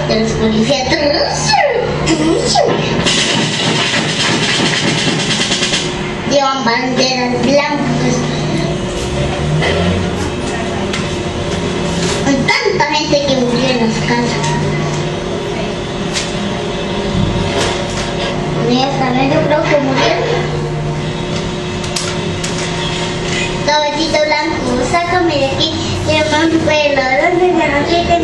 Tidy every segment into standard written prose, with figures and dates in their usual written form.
de los policías. Llevan banderas blancas. Hay tanta gente que murió en las casas. Ellas también yo creo que murieron. Caballito blanco, sácame de aquí, lleva un pelo, ¿dónde me lo tengo?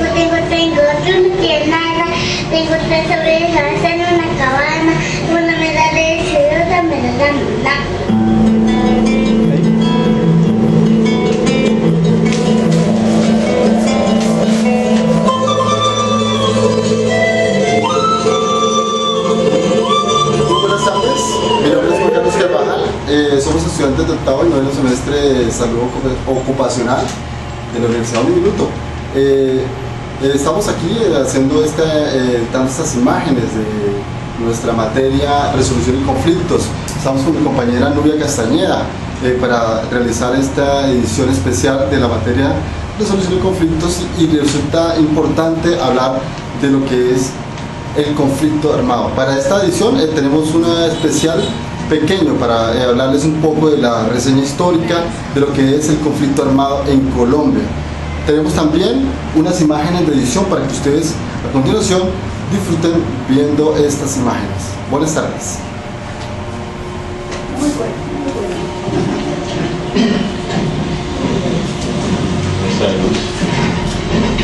Tú no tienes nada, tengo 3 orejas, en una cabana, una me da leche, otra me la da nada. Somos estudiantes de octavo y noveno semestre de salud ocupacional de la Universidad de Minuto. Estamos aquí haciendo dando estas imágenes de nuestra materia resolución y conflictos. Estamos con mi compañera Nubia Castañeda para realizar esta edición especial de la materia resolución y conflictos, y resulta importante hablar de lo que es el conflicto armado. Para esta edición tenemos una especial pequeño para hablarles un poco de la reseña histórica de lo que es el conflicto armado en Colombia. Tenemos también unas imágenes de edición para que ustedes a continuación disfruten viendo estas imágenes. Buenas tardes. Muy bueno.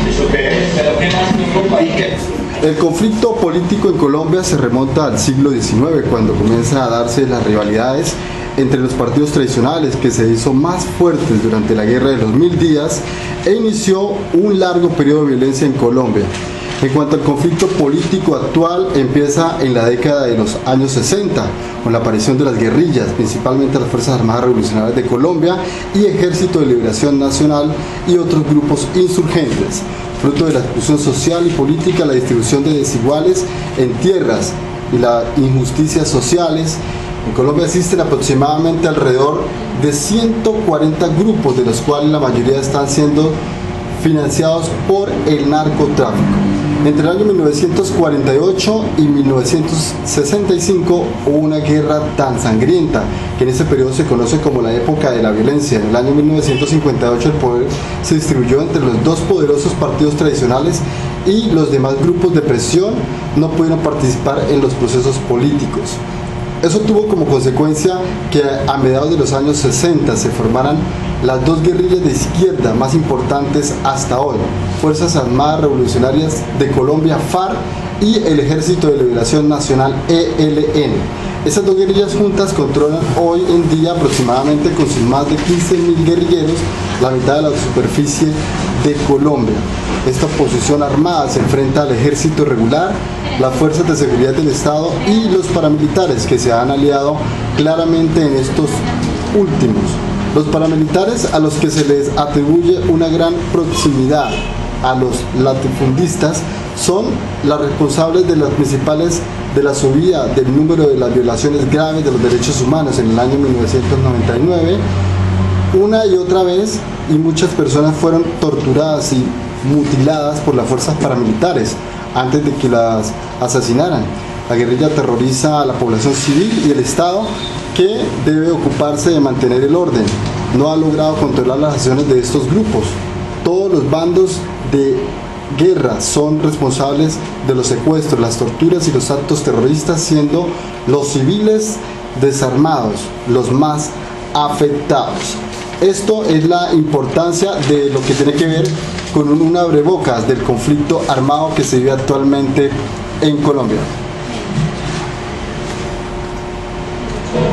¿Eso qué es? ¿Pero qué más me ocupa y qué? El conflicto político en Colombia se remonta al siglo XIX, cuando comienzan a darse las rivalidades entre los partidos tradicionales, que se hizo más fuertes durante la Guerra de los 1000 días e inició un largo periodo de violencia en Colombia. En cuanto al conflicto político actual, empieza en la década de los años 60, con la aparición de las guerrillas, principalmente las Fuerzas Armadas Revolucionarias de Colombia y Ejército de Liberación Nacional y otros grupos insurgentes. Fruto de la exclusión social y política, la distribución de desiguales en tierras y las injusticias sociales, en Colombia existen aproximadamente alrededor de 140 grupos, de los cuales la mayoría están siendo financiados por el narcotráfico. Entre el año 1948 y 1965 hubo una guerra tan sangrienta que en ese periodo se conoce como la época de la violencia. En el año 1958 el poder se distribuyó entre los dos poderosos partidos tradicionales y los demás grupos de presión no pudieron participar en los procesos políticos. Eso tuvo como consecuencia que a mediados de los años 60 se formaran las dos guerrillas de izquierda más importantes hasta hoy: Fuerzas Armadas Revolucionarias de Colombia, FARC, y el Ejército de Liberación Nacional, ELN. Esas dos guerrillas juntas controlan hoy en día aproximadamente, con sus más de 15.000 guerrilleros, la mitad de la superficie de Colombia. Esta oposición armada se enfrenta al ejército regular, las fuerzas de seguridad del Estado y los paramilitares, que se han aliado claramente en estos últimos. Los paramilitares, a los que se les atribuye una gran proximidad a los latifundistas, son las responsables de las principales de la subida del número de las violaciones graves de los derechos humanos en el año 1999. Una y otra vez, y muchas personas fueron torturadas y mutiladas por las fuerzas paramilitares antes de que las asesinaran. La guerrilla aterroriza a la población civil y el Estado, que debe ocuparse de mantener el orden. No ha logrado controlar las acciones de estos grupos. Todos los bandos de guerra son responsables de los secuestros, las torturas y los actos terroristas, siendo los civiles desarmados los más afectados. Esto es la importancia de lo que tiene que ver con un abrebocas del conflicto armado que se vive actualmente en Colombia.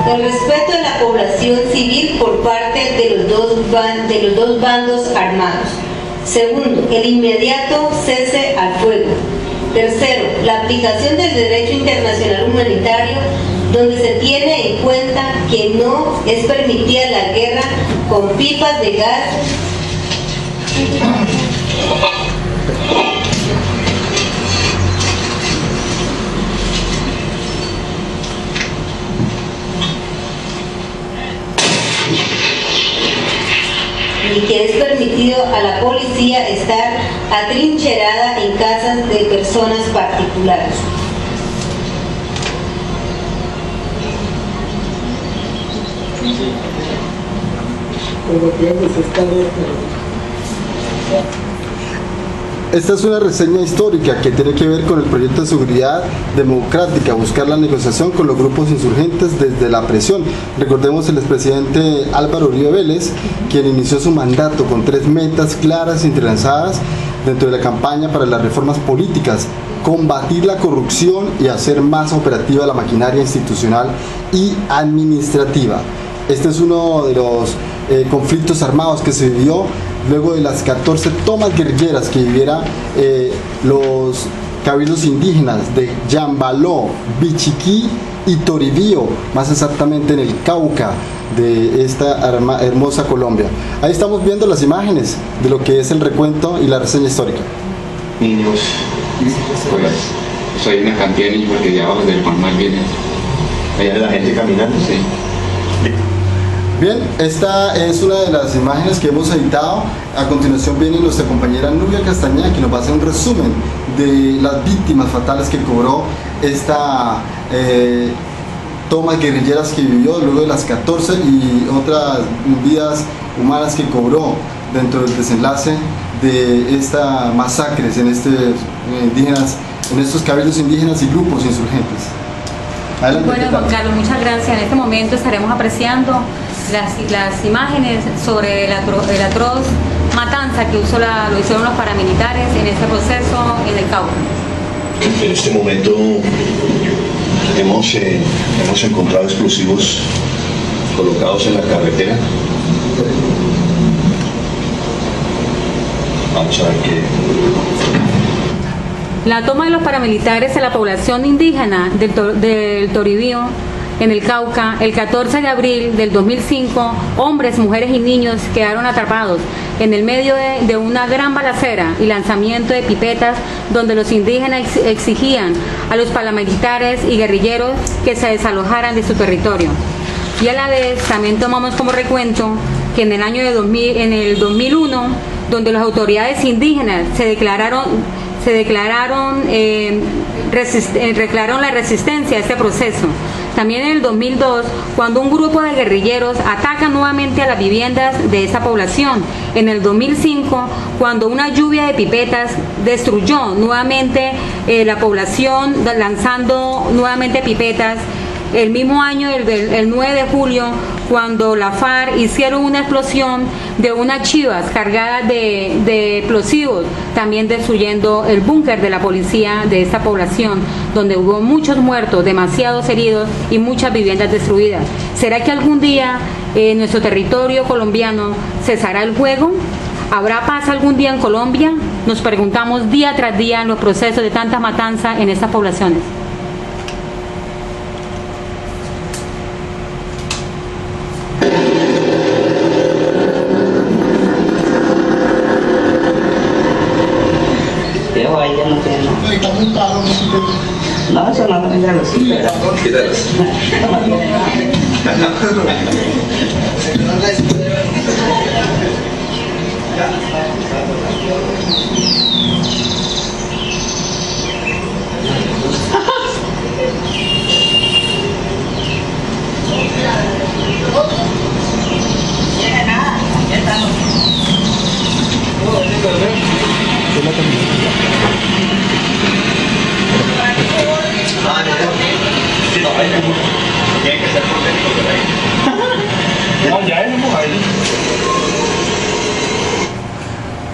El respeto de la población civil por parte de los dos bandos armados. Segundo, el inmediato cese al fuego. Tercero, la aplicación del derecho internacional humanitario, donde se tiene en cuenta que no es permitida la guerra con pipas de gas y que es permitido a la policía estar atrincherada en casas de personas particulares. Esta es una reseña histórica que tiene que ver con el proyecto de seguridad democrática, buscar la negociación con los grupos insurgentes desde la presión. Recordemos el expresidente Álvaro Uribe Vélez, quien inició su mandato con 3 metas claras y entrelazadas dentro de la campaña para las reformas políticas: combatir la corrupción y hacer más operativa la maquinaria institucional y administrativa. Este es uno de los conflictos armados que se vivió luego de las 14 tomas guerrilleras que vivieron los cabildos indígenas de Yambaló, Bichiquí y Toribío, más exactamente en el Cauca de esta hermosa Colombia. Ahí estamos viendo las imágenes de lo que es el recuento y la reseña histórica. Niños, pues hay una cantidad de niños porque de abajo del Palmar viene. Allá la gente caminando. Sí. Bien, esta es una de las imágenes que hemos editado. A continuación viene nuestra compañera Nubia Castañeda, que nos va a hacer un resumen de las víctimas fatales que cobró esta tomas guerrilleras que vivió luego de las 14 y otras vidas humanas que cobró dentro del desenlace de estas masacres en estos cabildos indígenas y grupos insurgentes. Adelante. Bueno, Juan Carlos, muchas gracias. En este momento estaremos apreciando las imágenes sobre el atroz matanza que lo hicieron los paramilitares en este proceso en el Cauca. En este momento hemos encontrado explosivos colocados en la carretera. Vamos a ver qué. La toma de los paramilitares en la población indígena del Toribío, en el Cauca, el 14 de abril del 2005, hombres, mujeres y niños quedaron atrapados en el medio de una gran balacera y lanzamiento de pipetas, donde los indígenas exigían a los paramilitares y guerrilleros que se desalojaran de su territorio. Y a la vez también tomamos como recuento que en el año de 2001, donde las autoridades indígenas declararon la resistencia a este proceso. También en el 2002, cuando un grupo de guerrilleros ataca nuevamente a las viviendas de esa población. En el 2005, cuando una lluvia de pipetas destruyó nuevamente la población, lanzando nuevamente pipetas. El mismo año, el 9 de julio, cuando la FARC hicieron una explosión de unas chivas cargadas de explosivos, también destruyendo el búnker de la policía de esta población, donde hubo muchos muertos, demasiados heridos y muchas viviendas destruidas. ¿Será que algún día en nuestro territorio colombiano cesará el fuego? ¿Habrá paz algún día en Colombia? Nos preguntamos día tras día en los procesos de tanta matanza en estas poblaciones. No, eso no tendrá los hijos.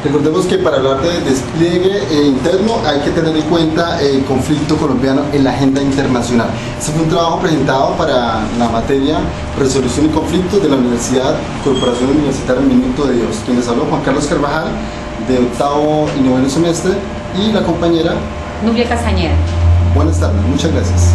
Recordemos que para hablar de despliegue interno hay que tener en cuenta el conflicto colombiano en la agenda internacional. Este fue un trabajo presentado para la materia Resolución y Conflictos de la Universidad Corporación Universitaria Minuto de Dios. Quien les habló, Juan Carlos Carvajal, de 8º y 9º semestre, y la compañera Nubia Castañeda. Buenas tardes, muchas gracias.